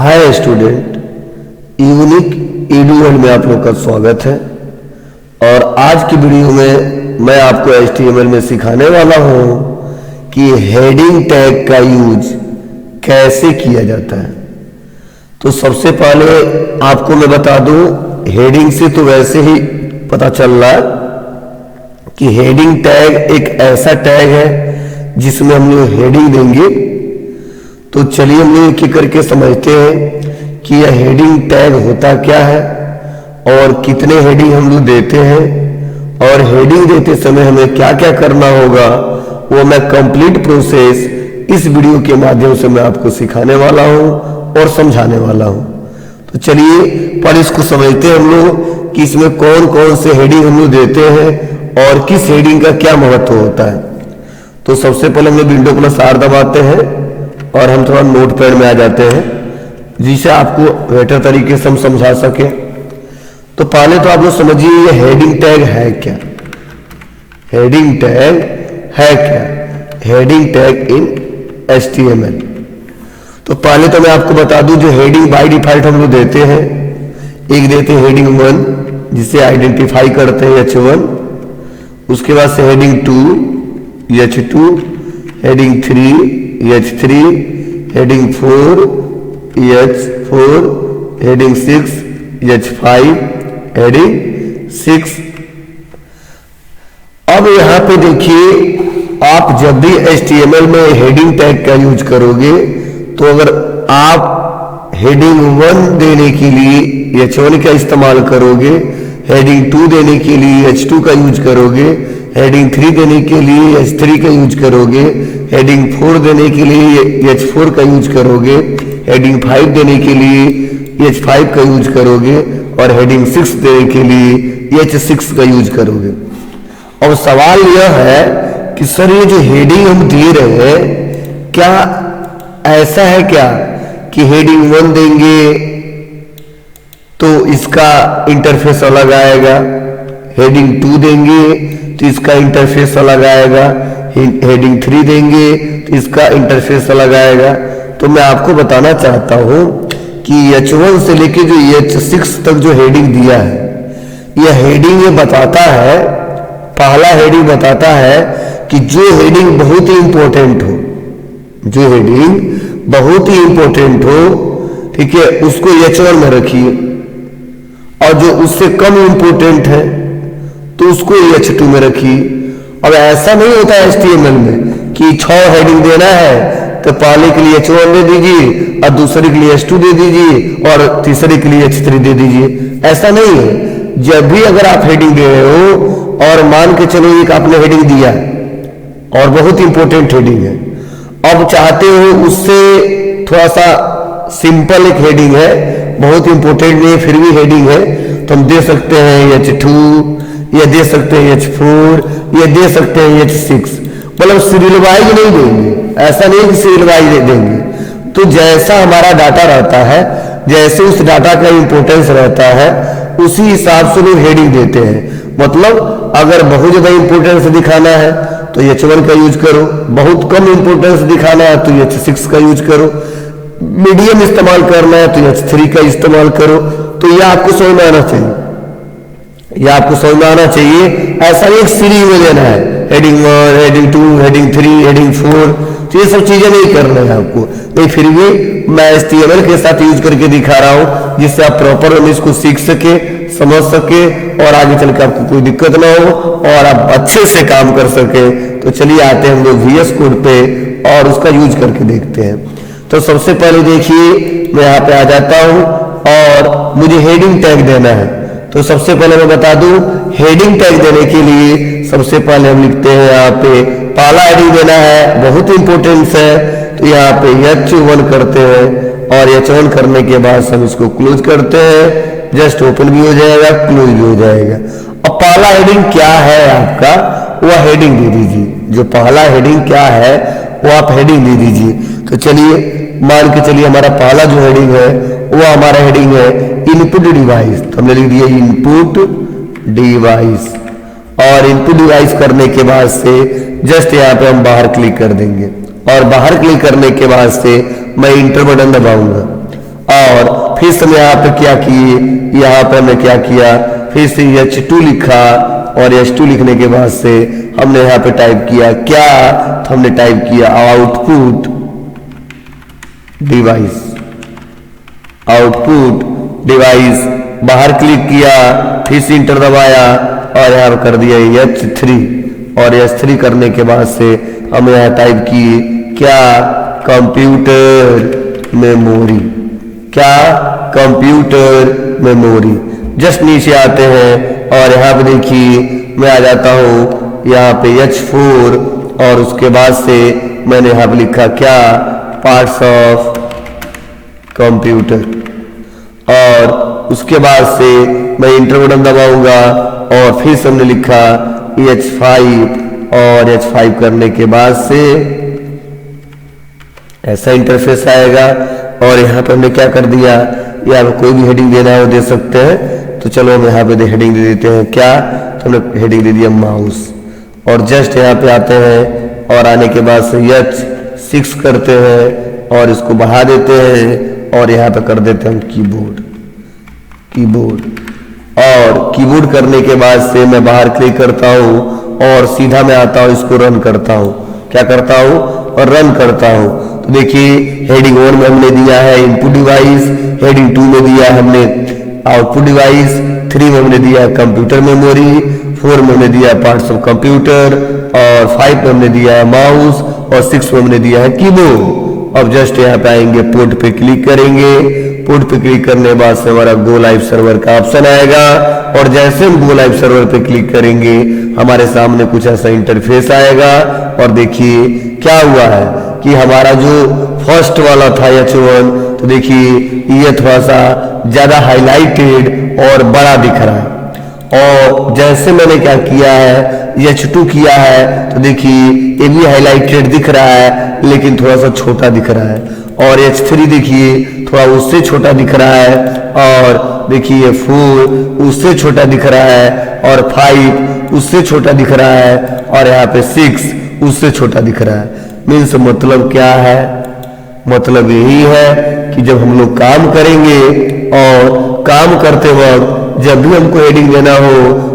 Hi student, unique edu world में आप लोग का स्वागत है। और आज की वीडियो में मैं आपको HTML में सिखाने वाला हूं कि हेडिंग टैग का यूज कैसे किया जाता है। तो सबसे पहले आपको मैं बता दूं, हेडिंग से तो वैसे ही पता चल रहा है कि हेडिंग टैग एक ऐसा टैग है जिसमें हम लोग हेडिंग देंगे। तो चलिए हम लोग एक करके समझते हैं कि यह हेडिंग टैग होता क्या है और कितने हेडिंग हम लोग देते हैं, और हेडिंग देते समय हमें क्या क्या करना होगा, वो मैं कंप्लीट प्रोसेस इस वीडियो के माध्यम से मैं आपको सिखाने वाला हूं और समझाने वाला हूं। तो चलिए पर इसको समझते हैं हम लोग कि इसमें कौन कौन से हेडिंग हम लोग देते हैं और किस हेडिंग का क्या महत्व होता है। तो सबसे पहले हम लोग विंडो प्लस R दबाते हैं और हम थोड़ा नोटपैड में आ जाते हैं जिसे आपको बेहतर तरीके से हम समझा सके। तो पहले तो आप लोग समझिए ये हेडिंग टैग है क्या। हेडिंग टैग है क्या? Heading tag in HTML। तो पहले तो मैं आपको बता दूं, जो हेडिंग बाय डिफॉल्ट हम लोग देते हैं, एक देते हैं हेडिंग 1 जिसे आइडेंटिफाई करते हैं H1, उसके बाद से heading 2 H2, heading 3 H3, heading 4 H4, heading 6 H5, heading 6। अब यहां पे देखिए, आप जब भी HTML में हेडिंग टैग का यूज करोगे तो अगर आप हेडिंग 1 देने के लिए H1 का इस्तेमाल करोगे, हेडिंग 2 देने के लिए H2 का यूज करोगे, हेडिंग 3 देने के लिए H3 का यूज करोगे, हेडिंग 4 देने के लिए H4 का यूज करोगे, हेडिंग 5 देने के लिए H5 का यूज करोगे और हेडिंग 6 देने के लिए H6 का यूज करोगे। अब सवाल यह है कि सर ये जो हेडिंग हम दे रहे हैं, क्या ऐसा है क्या कि हेडिंग 1 देंगे तो इसका इंटरफेस अलग आएगा, हेडिंग 2 देंगे तो इसका इंटरफेस अलग आएगा, हेडिंग 3 देंगे तो इसका इंटरफेस अलग आएगा। तो मैं आपको बताना चाहता हूं कि H1 से लेके जो H6 तक जो हेडिंग दिया है, यह हेडिंग ये बताता है, पहला हेडिंग बताता है कि जो हेडिंग बहुत ही इंपॉर्टेंट हो, जो हेडिंग बहुत ही इंपॉर्टेंट हो, ठीक है, उसको H1 में रखिए, और जो उससे कम इंपॉर्टेंट है तो उसको H2 में रखिए। अब ऐसा नहीं होता है HTML में कि 6 हेडिंग देना है तो पहले के लिए H1 दे दीजिए और दूसरे के लिए H2 दे दीजिए और तीसरे के लिए H3 दे दीजिए। ऐसा नहीं है। जब भी अगर आप हेडिंग दे रहे हो और मान के चलो एक आपने हेडिंग दिया और बहुत इंपॉर्टेंट हेडिंग है, अब चाहते हो उससे थोड़ा सा सिंपल एक हेडिंग है, बहुत इंपॉर्टेंट नहीं फिर भी हेडिंग है, तो हम दे सकते हैं H2, ये दे सकते हैं H4, ये दे सकते हैं H6। मतलब सीरियल वाइज नहीं देंगे, ऐसा नहीं कि सीरियल वाइज देंगे। तो जैसा हमारा डाटा रहता है, जैसे उस डाटा का इंपॉर्टेंस रहता है, उसी हिसाब से लोग हेडिंग देते हैं। मतलब अगर बहुत ज्यादा इंपॉर्टेंस दिखाना है तो H1 का यूज करो, बहुत कम इंपॉर्टेंस दिखाना है तो H6 का यूज करो, मीडियम इस्तेमाल करना है तो H3 का इस्तेमाल करो। तो यह आपको समझ में आना चाहिए, यह आपको समझ में आना चाहिए। ऐसा एक सीरीज में देना है, हेडिंग 1, हेडिंग 2, हेडिंग 3, हेडिंग 4, तो ये सब चीजें नहीं करना है आपको। नहीं, फिर भी मैं HTML के साथ यूज करके दिखा रहा हूं जिससे आप प्रॉपर इसको सीख सके, समझ सके और आगे चल के आपको कोई दिक्कत ना हो और आप अच्छे से काम कर सके। तो चलिए आते हैं हम लोग VS कोड पे और उसका यूज करके देखते हैं। तो सबसे पहले देखिए, मैं यहाँ पे आ जाता हूं और मुझे हेडिंग टैग देना है। तो सबसे पहले मैं बता दूं, हेडिंग टैग देने के लिए सबसे पहले हम लिखते हैं यहाँ पे पहला हेडिंग देना है, बहुत इंपॉर्टेंस है, तो यहाँ पे H1 करते हैं और H1 करने के बाद हम इसको क्लोज करते हैं। जस्ट ओपन भी हो जाएगा, क्लोज भी हो जाएगा। अब पहला हेडिंग क्या है आपका, वह हेडिंग दे दीजिए। जो पहला हेडिंग क्या है वो आप हेडिंग दे दीजिए। तो चलिए मान के चलिए हमारा पहला जो हेडिंग है वो हमारा हेडिंग है इनपुट डिवाइस। तो हमने लिख दिया इनपुट डिवाइस, और इनपुट डिवाइस करने के बाद से जस्ट यहाँ पे हम बाहर क्लिक कर देंगे और बाहर क्लिक करने के बाद से मैं इंटर बटन दबाऊंगा। और फिर से यहाँ पे क्या किए, यहाँ पे हमने क्या किया, फिर से H2 लिखा और H2 लिखने के बाद से हमने यहाँ पे टाइप किया क्या, तो हमने टाइप किया आउटपुट डिवाइस, आउटपुट डिवाइस। बाहर क्लिक किया, फिर से इंटर दबाया और यहाँ कर दिया H3 और H3 करने के बाद से हमने यहाँ टाइप किए क्या, कंप्यूटर मेमोरी, क्या, कंप्यूटर मेमोरी। जस्ट नीचे आते हैं और यहाँ पे देखिए मैं आ जाता हूँ यहाँ पे H4 और उसके बाद से मैंने यहाँ पे लिखा क्या, पार्ट्स ऑफ कंप्यूटर। और उसके बाद से मैं इंटर बटन दबाऊंगा और फिर से हमने लिखा H5 और H5 करने के बाद से ऐसा इंटरफेस आएगा। और यहाँ पे हमने क्या कर दिया, यहाँ पे कोई भी हेडिंग देना है वो दे सकते हैं। तो चलो हम यहाँ पे हेडिंग दे देते हैं क्या, तो हमने हेडिंग दे दिया माउस। और जस्ट यहाँ पे आते हैं और आने के बाद से H6 करते हैं और इसको बढ़ा देते हैं और यहाँ पे कर देते हैं कीबोर्ड, कीबोर्ड। और कीबोर्ड करने के बाद से मैं बाहर क्लिक करता हूँ और सीधा मैं आता हूँ, इसको रन करता हूँ, क्या करता हूँ, और रन करता हूँ। तो देखिए हेडिंग 1 में हमने दिया है इनपुट डिवाइस, हेडिंग 2 में दिया है हमने आउटपुट डिवाइस, 3 में हमने दिया है कंप्यूटर मेमोरी, 4 में हमने दिया है पार्ट्स ऑफ कंप्यूटर और 5 में हमने दिया है माउस और 6 में हमने दिया है कीबोर्ड। अब जस्ट यहाँ पे आएंगे, पोर्ट पे क्लिक करेंगे, पोर्ट पे क्लिक करने के बाद से हमारा गो लाइव सर्वर का ऑप्शन आएगा और जैसे हम गो लाइव सर्वर पे क्लिक करेंगे हमारे सामने कुछ ऐसा इंटरफेस आएगा। और देखिए क्या हुआ है कि हमारा जो फर्स्ट वाला था H1, तो देखिए ये थोड़ा सा ज्यादा हाईलाइटेड और बड़ा दिख रहा है। और जैसे मैंने क्या किया है, H2 किया है, तो देखिए ये भी हाईलाइटेड दिख रहा है लेकिन थोड़ा सा छोटा दिख रहा है। और H3 देखिए थोड़ा उससे छोटा दिख रहा है और देखिए 4 उससे छोटा दिख रहा है और 5 उससे छोटा दिख रहा है और यहाँ पे 6 उससे छोटा दिख रहा है। मीन्स मतलब क्या है, मतलब यही है कि जब हम लोग काम करेंगे और काम करते वक्त जब भी हमको हेडिंग देना हो,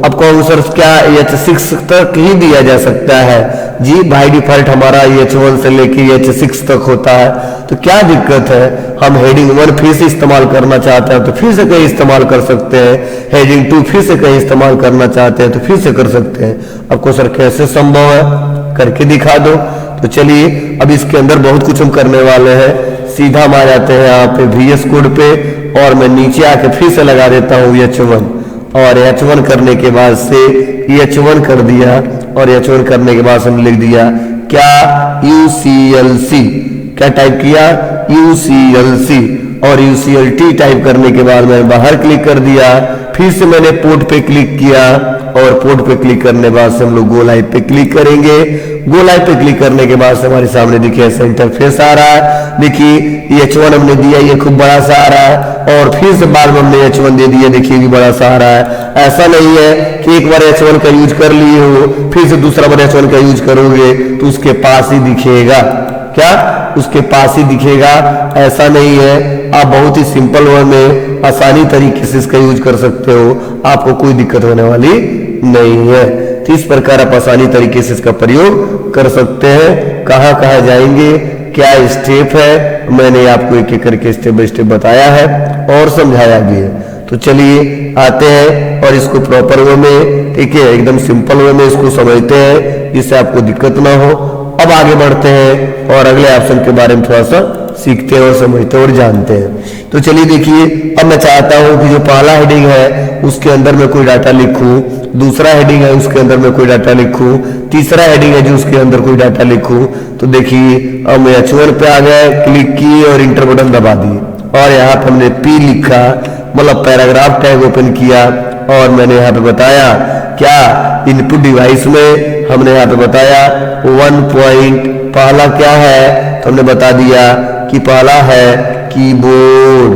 अब कौन सर क्या H6 तक ही दिया जा सकता है? जी बाय डिफॉल्ट हमारा H1 से लेके H6 तक होता है, तो क्या दिक्कत है? हम हेडिंग 1 फिर से इस्तेमाल करना चाहते हैं तो फिर से कहीं इस्तेमाल कर सकते हैं, हेडिंग 2 फिर से कहीं इस्तेमाल करना चाहते हैं तो फिर से कर सकते हैं। आपको सर कैसे संभव है, करके दिखा दो। तो चलिए अब इसके अंदर बहुत कुछ हम करने वाले हैं। सीधा हम आ जाते हैं यहाँ पे VS कोड पे और मैं नीचे आके फिर से लगा देता हूँ H1 और H1 करने के बाद से H1 कर दिया और H1 करने के बाद से हमने लिख दिया क्या, UCLC, क्या टाइप किया, UCLC और UCLT टाइप करने के बाद मैंने बाहर क्लिक कर दिया। फिर से मैंने पोर्ट पे क्लिक किया और पोर्ट पे क्लिक करने के बाद से हम लोग गो लाइव पे क्लिक करेंगे। गो लाइव पे क्लिक करने के बाद से हमारे सामने देखिए ऐसा इंटरफेस आ रहा है। देखिए H1 हमने दिया, ये खूब बड़ा सा आ रहा है और फिर से बाद में हमने H1 दे दिया, देखिए भी बड़ा सा आ रहा है। ऐसा नहीं है कि एक बार H1 का यूज कर लिए हो फिर से दूसरा बार H1 का यूज करोगे तो उसके पास ही दिखेगा, क्या उसके पास ही दिखेगा, ऐसा नहीं है। आप बहुत ही सिंपल वे में आसानी तरीके से इसका यूज कर सकते हो, आपको कोई दिक्कत होने वाली नहीं है। तो इस प्रकार आप आसानी तरीके से इसका प्रयोग कर सकते हैं। कहाँ कहाँ जाएंगे, क्या स्टेप है, मैंने आपको एक एक करके स्टेप बाय स्टेप बताया है और समझाया भी है। तो चलिए आते हैं और इसको प्रॉपर वे में, ठीक है, एकदम सिंपल वे में इसको समझते हैं जिससे आपको दिक्कत ना हो। अब आगे बढ़ते हैं और अगले ऑप्शन के बारे में थोड़ा सा सीखते हैं और समझते हैं और जानते हैं। तो चलिए देखिए, अब मैं चाहता हूं कि जो पहला हेडिंग है उसके अंदर मैं कोई डाटा लिखूं, दूसरा हेडिंग है उसके अंदर मैं कोई डाटा लिखूं, तीसरा हेडिंग है जो उसके अंदर कोई डाटा लिखूं। तो देखिए अब मैं H1 पे आ गया, क्लिक किए और इंटर बटन दबा दिए और यहाँ पे हमने P लिखा, मतलब पैराग्राफ टैग ओपन किया और मैंने यहाँ पे बताया क्या, इनपुट डिवाइस में हमने यहाँ पे बताया 1 पॉइंट पहला क्या है, तो हमने बता दिया कि पहला है कीबोर्ड,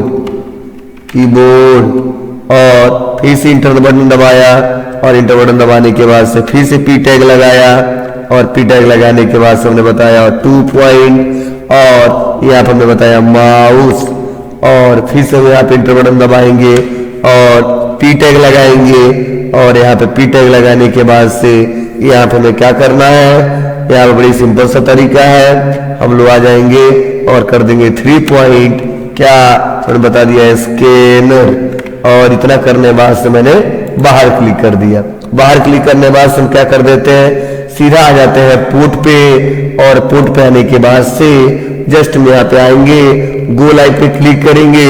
कीबोर्ड। और फिर से इंटर बटन दबाया और इंटर बटन दबाने के बाद से फिर से P टैग लगाया और P टैग लगाने के बाद से हमने बताया 2 पॉइंट और यहाँ पर हमने बताया माउस और फिर से यहाँ पे इंटर बटन दबाएंगे और पी टैग लगाएंगे और यहाँ पे पी टैग लगाने के बाद से यहाँ पे हमें क्या करना है, यहाँ पे बड़ी सिंपल सा तरीका है, हम लोग आ जाएंगे और कर देंगे 3 पॉइंट, क्या मैंने बता दिया स्कैनर, और इतना करने बाद से मैंने बाहर क्लिक कर दिया। बाहर क्लिक करने बाद से हम क्या कर देते हैं, सीधा आ जाते हैं पोर्ट पे, और पोर्ट पे आने के बाद से जस्ट में यहाँ पे आएंगे, गो लाइव पे क्लिक करेंगे।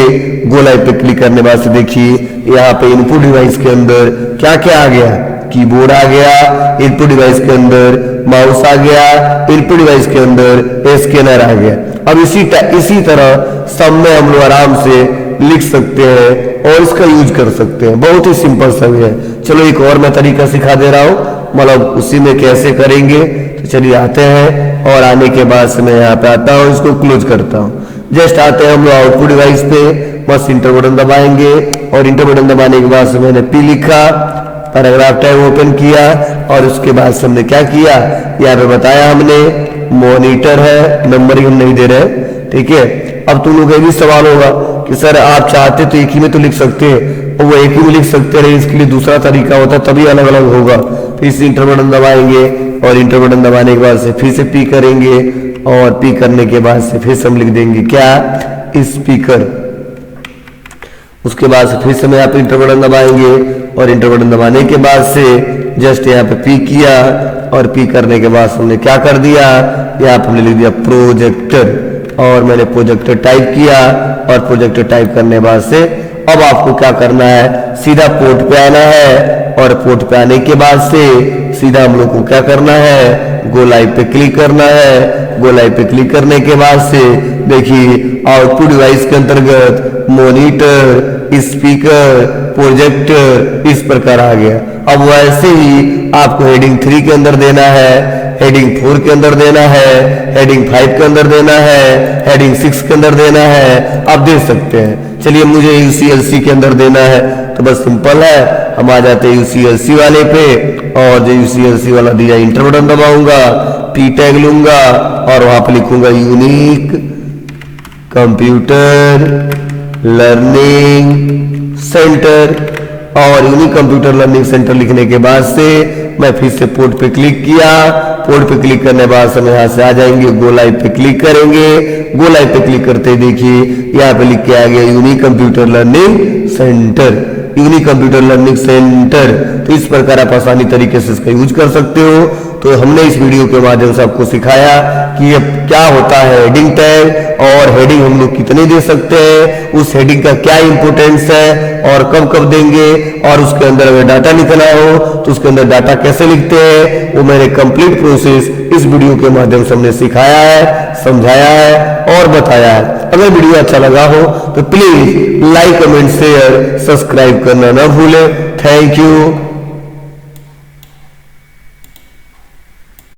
गो लाइव पे क्लिक करने बाद से देखिए यहाँ पे इनपुट डिवाइस के अंदर क्या क्या आ गया, कीबोर्ड आ गया, इनपुट डिवाइस के अंदर माउस आ गया, इनपुट डिवाइस के अंदर स्कैनर आ गया। अब इसी तरह सब में हम लोग आराम से लिख सकते हैं और इसका यूज कर सकते हैं, बहुत ही सिंपल सा है। चलो एक और मैं तरीका सिखा दे रहा हूँ, मतलब उसी में कैसे करेंगे। तो चलिए आते हैं और आने के बाद से मैं यहाँ पे आता हूँ, इसको क्लोज करता हूँ। जस्ट आते हैं हम लोग आउटपुट डिवाइस पे, बस इंटर बटन दबाएंगे और इंटर बटन दबाने के बाद से मैंने पी लिखा, पैराग्राफ टैग ओपन किया और उसके बाद से हमने क्या किया, यहाँ पे बताया हमने मॉनिटर है, नंबरिंग हम नहीं दे रहे, ठीक है। अब तुम लोग का भी सवाल होगा कि सर आप चाहते तो एक ही में तो लिख सकते हैं, और वो एक ही में लिख सकते रहे, इसके लिए दूसरा तरीका होता है, तभी अलग अलग होगा। फिर से इंटर बटन दबाएंगे और इंटर बटन दबाने के बाद से फिर से पी करेंगे और पी करने के बाद से फिर से हम लिख देंगे क्या, स्पीकर। उसके बाद से फिर से मैं यहाँ पे इंटर बटन दबाएंगे और इंटर बटन दबाने के बाद से जस्ट यहाँ पे पी किया और पी करने के बाद हमने क्या कर दिया, यहाँ पे हमने लिख दिया प्रोजेक्टर, और मैंने प्रोजेक्टर टाइप किया और प्रोजेक्टर टाइप करने बाद से अब आपको क्या करना है, सीधा पोर्ट पे आना है और पोर्ट पे आने के बाद से सीधा हम लोग को क्या करना है, गो लाइव पे क्लिक करना है। गो लाइव पे क्लिक करने के बाद से देखिए आउटपुट डिवाइस के अंतर्गत मॉनिटर, स्पीकर, प्रोजेक्टर इस प्रकार आ गया। अब वैसे ही आपको हेडिंग 3 के अंदर देना है, हेडिंग 4 के अंदर देना है, हेडिंग 5 के अंदर देना है, हेडिंग 6 के अंदर देना है, आप दे सकते हैं। चलिए मुझे यूसीएलसी के अंदर देना है तो बस सिंपल है, हम आ जाते हैं यूसीएलसी वाले पे, और जो यूसीएलसी वाला दिया इंटर बटन दबाऊंगा, पी टैग लूंगा और वहां पे लिखूंगा यूनिक कंप्यूटर लर्निंग सेंटर, और यूनिक कंप्यूटर लर्निंग सेंटर लिखने के बाद से मैं फिर से पोर्ट पे क्लिक किया। पोर्ट पे क्लिक करने के बाद से यहाँ से आ जाएंगे, गो लाइव पे क्लिक करेंगे। गो लाइव पे क्लिक करते ही देखिए यहाँ पे लिख के आ गया unique computer learning centre, unique computer learning centre. तो इस प्रकार आप आसानी तरीके से इसका यूज कर सकते हो। तो हमने इस वीडियो के माध्यम से आपको सिखाया कि ये क्या होता है हेडिंग टैग, और हेडिंग हम लोग कितने दे सकते हैं, उस हेडिंग का क्या इंपोर्टेंस है और कब कब देंगे, और उसके अंदर अगर डाटा लिखना हो तो उसके अंदर डाटा कैसे लिखते हैं, वो मैंने कंप्लीट प्रोसेस इस वीडियो के माध्यम से हमने सिखाया है, समझाया है और बताया है। अगर वीडियो अच्छा लगा हो तो please like, comment, share, subscribe करना ना भूलें। Thank you.